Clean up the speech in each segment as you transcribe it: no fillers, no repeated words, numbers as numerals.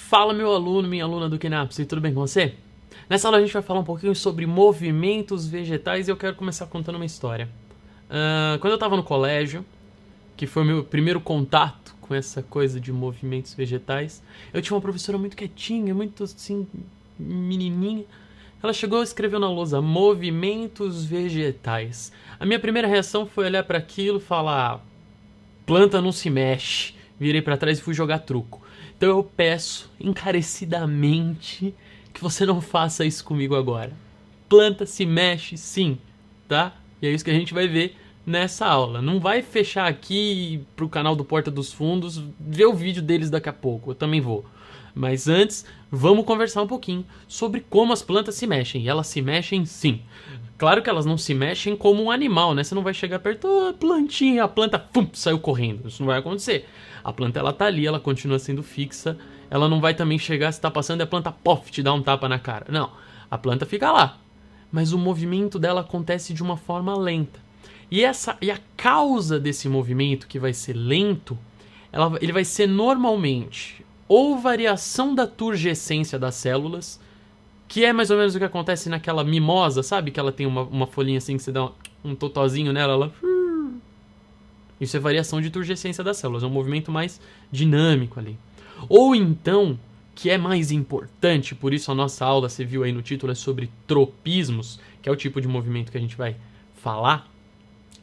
Fala, meu aluno, minha aluna do Kinapse, tudo bem com você? Nessa aula a gente vai falar um pouquinho sobre movimentos vegetais e eu quero começar contando uma história. Quando eu estava no colégio, que foi o meu primeiro contato com essa coisa de movimentos vegetais, eu tinha uma professora muito quietinha, muito assim, menininha. Ela chegou e escreveu na lousa, movimentos vegetais. A minha primeira reação foi olhar para aquilo e falar, planta não se mexe. Virei para trás e fui jogar truco. Então eu peço encarecidamente que você não faça isso comigo agora. Planta se mexe sim, tá? E é isso que a gente vai ver nessa aula. Não vai fechar aqui pro canal do Porta dos Fundos, ver o vídeo deles daqui a pouco, eu também vou. Mas antes, vamos conversar um pouquinho sobre como as plantas se mexem. E elas se mexem sim. Claro que elas não se mexem como um animal, né? Você não vai chegar perto, plantinha, a planta, pum, saiu correndo. Isso não vai acontecer. A planta, ela tá ali, ela continua sendo fixa. Ela não vai também chegar, se tá passando, e a planta, pof, te dá um tapa na cara. Não, a planta fica lá. Mas o movimento dela acontece de uma forma lenta. E a causa desse movimento, que vai ser lento, ele vai ser normalmente ou variação da turgescência das células, que é mais ou menos o que acontece naquela mimosa, sabe? Que ela tem uma folhinha assim que você dá um totozinho nela, ela... Isso é variação de turgescência das células, é um movimento mais dinâmico ali. Ou então, que é mais importante, por isso a nossa aula, você viu aí no título, é sobre tropismos, que é o tipo de movimento que a gente vai falar,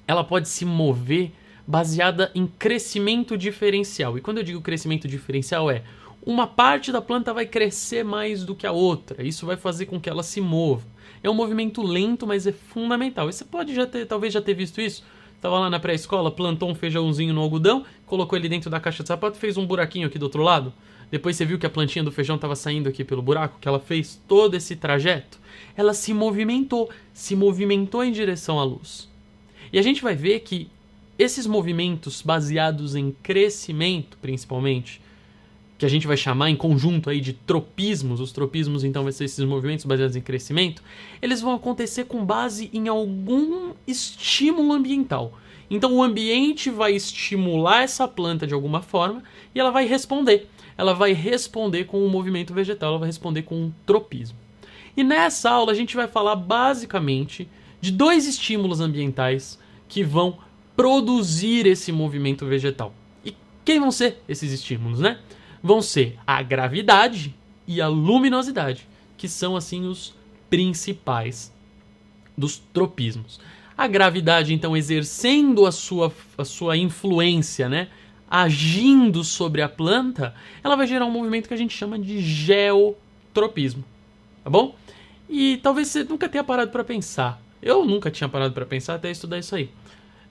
ela pode se mover baseada em crescimento diferencial. E quando eu digo crescimento diferencial é uma parte da planta vai crescer mais do que a outra. Isso vai fazer com que ela se mova. É um movimento lento, mas é fundamental. E você pode talvez já ter visto isso. Estava lá na pré-escola, plantou um feijãozinho no algodão, colocou ele dentro da caixa de sapato e fez um buraquinho aqui do outro lado. Depois você viu que a plantinha do feijão estava saindo aqui pelo buraco, que ela fez todo esse trajeto. Ela se movimentou em direção à luz. E a gente vai ver que esses movimentos baseados em crescimento, principalmente, que a gente vai chamar em conjunto aí de tropismos, os tropismos então vai ser esses movimentos baseados em crescimento, eles vão acontecer com base em algum estímulo ambiental. Então o ambiente vai estimular essa planta de alguma forma e ela vai responder. Ela vai responder com um movimento vegetal, ela vai responder com um tropismo. E nessa aula a gente vai falar basicamente de dois estímulos ambientais que vão produzir esse movimento vegetal. E quem vão ser esses estímulos, né? Vão ser a gravidade e a luminosidade, que são assim os principais dos tropismos. A gravidade, então, exercendo a sua influência, né? Agindo sobre a planta, ela vai gerar um movimento que a gente chama de geotropismo, tá bom? E talvez você nunca tenha parado para pensar. Eu nunca tinha parado para pensar até estudar isso aí.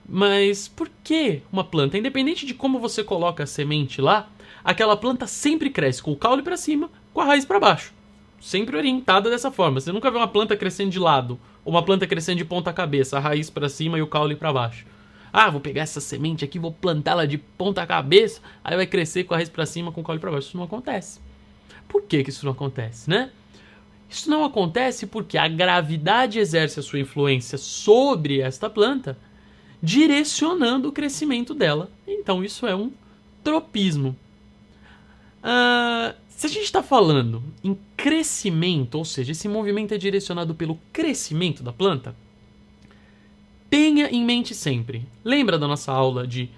Mas por que uma planta, independente de como você coloca a semente lá, aquela planta sempre cresce com o caule para cima, com a raiz para baixo. Sempre orientada dessa forma. Você nunca vê uma planta crescendo de lado, ou uma planta crescendo de ponta cabeça, a raiz para cima e o caule para baixo. Ah, vou pegar essa semente aqui, vou plantá-la de ponta cabeça, aí vai crescer com a raiz para cima, com o caule para baixo. Isso não acontece. Por que isso não acontece, né? Isso não acontece porque a gravidade exerce a sua influência sobre esta planta, direcionando o crescimento dela. Então isso é um tropismo. Se a gente está falando em crescimento, ou seja, esse movimento é direcionado pelo crescimento da planta, tenha em mente sempre. Lembra da nossa aula de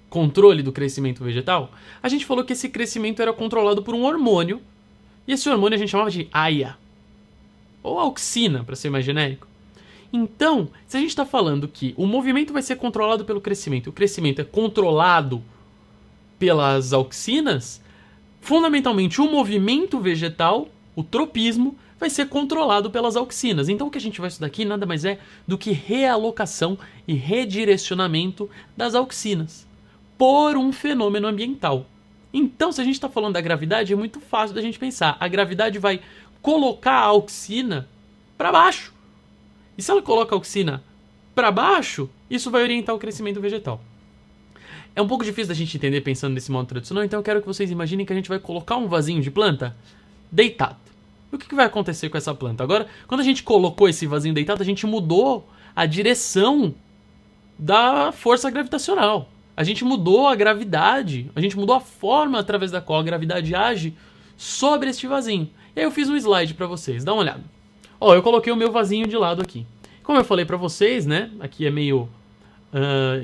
controle do crescimento vegetal? A gente falou que esse crescimento era controlado por um hormônio, e esse hormônio a gente chamava de AIA, ou auxina, para ser mais genérico. Então, se a gente está falando que o movimento vai ser controlado pelo crescimento, o crescimento é controlado pelas auxinas, fundamentalmente o movimento vegetal, o tropismo, vai ser controlado pelas auxinas. Então o que a gente vai estudar aqui nada mais é do que realocação e redirecionamento das auxinas por um fenômeno ambiental. Então, se a gente está falando da gravidade, é muito fácil da gente pensar. A gravidade vai colocar a auxina para baixo. E se ela coloca a auxina para baixo, isso vai orientar o crescimento vegetal. É um pouco difícil da gente entender pensando nesse modo tradicional, então eu quero que vocês imaginem que a gente vai colocar um vasinho de planta deitado. E o que vai acontecer com essa planta? Agora, quando a gente colocou esse vasinho deitado, a gente mudou a direção da força gravitacional. A gente mudou a gravidade, a gente mudou a forma através da qual a gravidade age sobre este vasinho. E aí eu fiz um slide para vocês, dá uma olhada. Ó, eu coloquei o meu vasinho de lado aqui. Como eu falei para vocês, né, aqui é meio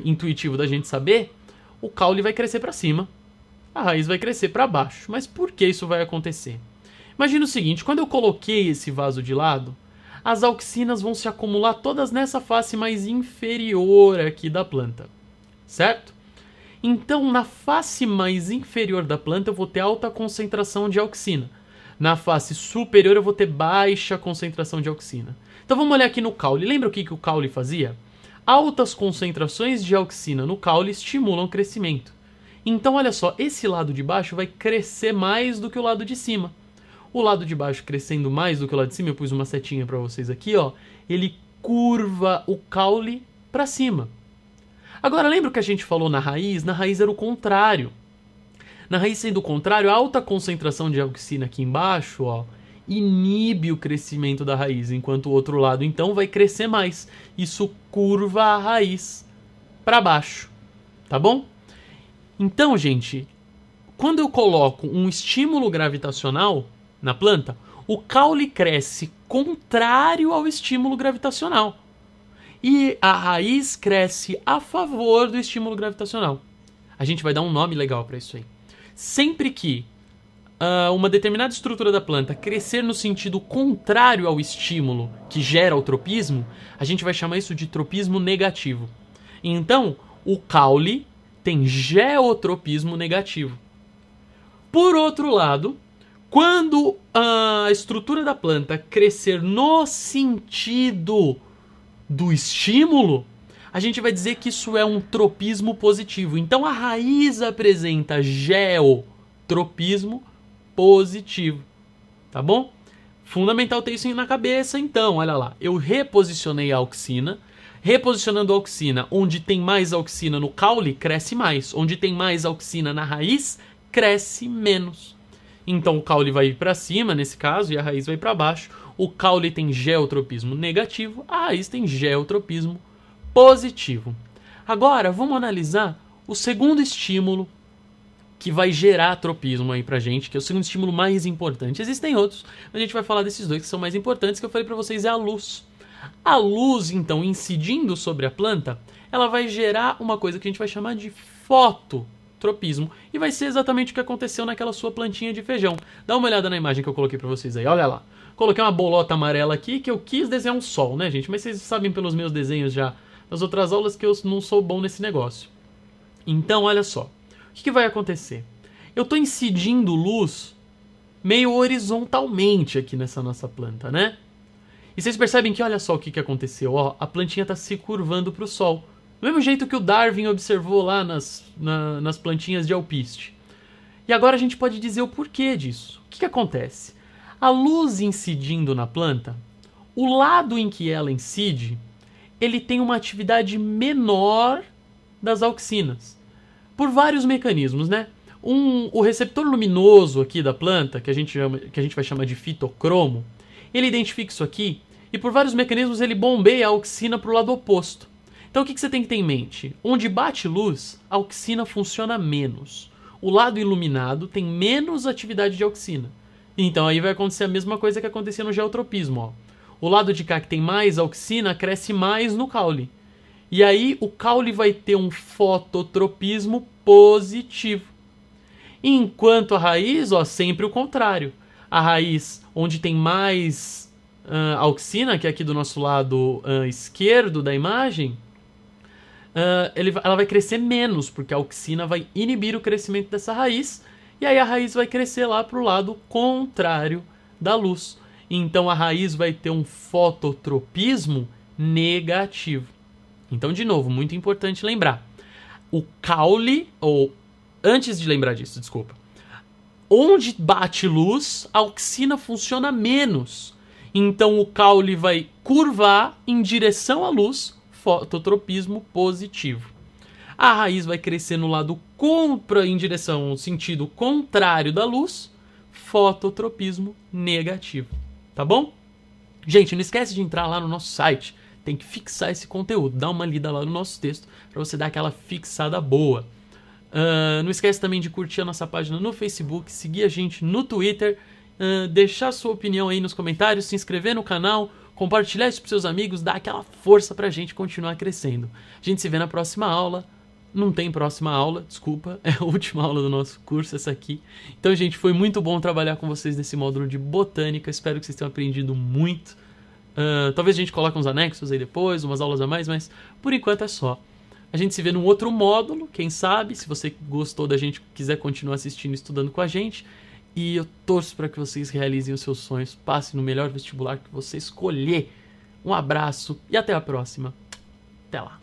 intuitivo da gente saber, o caule vai crescer para cima, a raiz vai crescer para baixo. Mas por que isso vai acontecer? Imagina o seguinte, quando eu coloquei esse vaso de lado, as auxinas vão se acumular todas nessa face mais inferior aqui da planta, certo? Então, na face mais inferior da planta, eu vou ter alta concentração de auxina. Na face superior, eu vou ter baixa concentração de auxina. Então, vamos olhar aqui no caule. Lembra o que o caule fazia? Altas concentrações de auxina no caule estimulam o crescimento. Então, olha só, esse lado de baixo vai crescer mais do que o lado de cima. O lado de baixo crescendo mais do que o lado de cima, eu pus uma setinha para vocês aqui, ó. Ele curva o caule para cima. Agora, lembra o que a gente falou na raiz? Na raiz era o contrário. Na raiz sendo o contrário, a alta concentração de auxina aqui embaixo, ó, inibe o crescimento da raiz, enquanto o outro lado, então, vai crescer mais. Isso curva a raiz para baixo, tá bom? Então, gente, quando eu coloco um estímulo gravitacional na planta, o caule cresce contrário ao estímulo gravitacional. E a raiz cresce a favor do estímulo gravitacional. A gente vai dar um nome legal para isso aí. Sempre que uma determinada estrutura da planta crescer no sentido contrário ao estímulo que gera o tropismo, a gente vai chamar isso de tropismo negativo. Então, o caule tem geotropismo negativo. Por outro lado, quando a estrutura da planta crescer no sentido do estímulo, a gente vai dizer que isso é um tropismo positivo. Então a raiz apresenta geotropismo positivo, tá bom? Fundamental ter isso na cabeça, então, olha lá. Eu reposicionei a auxina. Reposicionando a auxina, onde tem mais auxina no caule, cresce mais. Onde tem mais auxina na raiz, cresce menos. Então o caule vai ir para cima, nesse caso, e a raiz vai para baixo. O caule tem geotropismo negativo, a raiz tem geotropismo positivo. Agora, vamos analisar o segundo estímulo que vai gerar tropismo aí pra gente, que é o segundo estímulo mais importante. Existem outros, mas a gente vai falar desses dois que são mais importantes, que eu falei pra vocês, é a luz. A luz, então, incidindo sobre a planta, ela vai gerar uma coisa que a gente vai chamar de fototropismo. E vai ser exatamente o que aconteceu naquela sua plantinha de feijão. Dá uma olhada na imagem que eu coloquei pra vocês aí, olha lá. Coloquei uma bolota amarela aqui, que eu quis desenhar um sol, né, gente? Mas vocês sabem pelos meus desenhos já nas outras aulas que eu não sou bom nesse negócio. Então, olha só. O que vai acontecer? Eu estou incidindo luz meio horizontalmente aqui nessa nossa planta, né? E vocês percebem que, olha só o que aconteceu. Ó, a plantinha está se curvando para o sol. Do mesmo jeito que o Darwin observou lá nas plantinhas de alpiste. E agora a gente pode dizer o porquê disso. O que acontece? A luz incidindo na planta, o lado em que ela incide, ele tem uma atividade menor das auxinas. Por vários mecanismos, né? O receptor luminoso aqui da planta, que a gente vai chamar de fitocromo, ele identifica isso aqui e por vários mecanismos ele bombeia a auxina para o lado oposto. Então o que você tem que ter em mente? Onde bate luz, a auxina funciona menos. O lado iluminado tem menos atividade de auxina. Então aí vai acontecer a mesma coisa que acontecia no geotropismo. Ó. O lado de cá que tem mais auxina cresce mais no caule. E aí o caule vai ter um fototropismo positivo. Enquanto a raiz, ó, sempre o contrário. A raiz, onde tem mais auxina, que é aqui do nosso lado esquerdo da imagem, ela vai crescer menos, porque a auxina vai inibir o crescimento dessa raiz, e aí a raiz vai crescer lá para o lado contrário da luz. Então a raiz vai ter um fototropismo negativo. Então, de novo, muito importante lembrar. O caule, ou antes de lembrar disso, desculpa. Onde bate luz, a auxina funciona menos. Então o caule vai curvar em direção à luz, fototropismo positivo. A raiz vai crescer no lado em direção ao sentido contrário da luz, fototropismo negativo. Tá bom? Gente, não esquece de entrar lá no nosso site. Tem que fixar esse conteúdo. Dá uma lida lá no nosso texto para você dar aquela fixada boa. Não esquece também de curtir a nossa página no Facebook, seguir a gente no Twitter, deixar sua opinião aí nos comentários, se inscrever no canal, compartilhar isso para seus amigos, dar aquela força pra gente continuar crescendo. A gente se vê na próxima aula. Não tem próxima aula, desculpa, é a última aula do nosso curso essa aqui. Então, gente, foi muito bom trabalhar com vocês nesse módulo de botânica, espero que vocês tenham aprendido muito. Talvez a gente coloque uns anexos aí depois, umas aulas a mais, mas por enquanto é só. A gente se vê num outro módulo, quem sabe, se você gostou da gente, quiser continuar assistindo e estudando com a gente. E eu torço para que vocês realizem os seus sonhos, passem no melhor vestibular que você escolher. Um abraço e até a próxima. Até lá.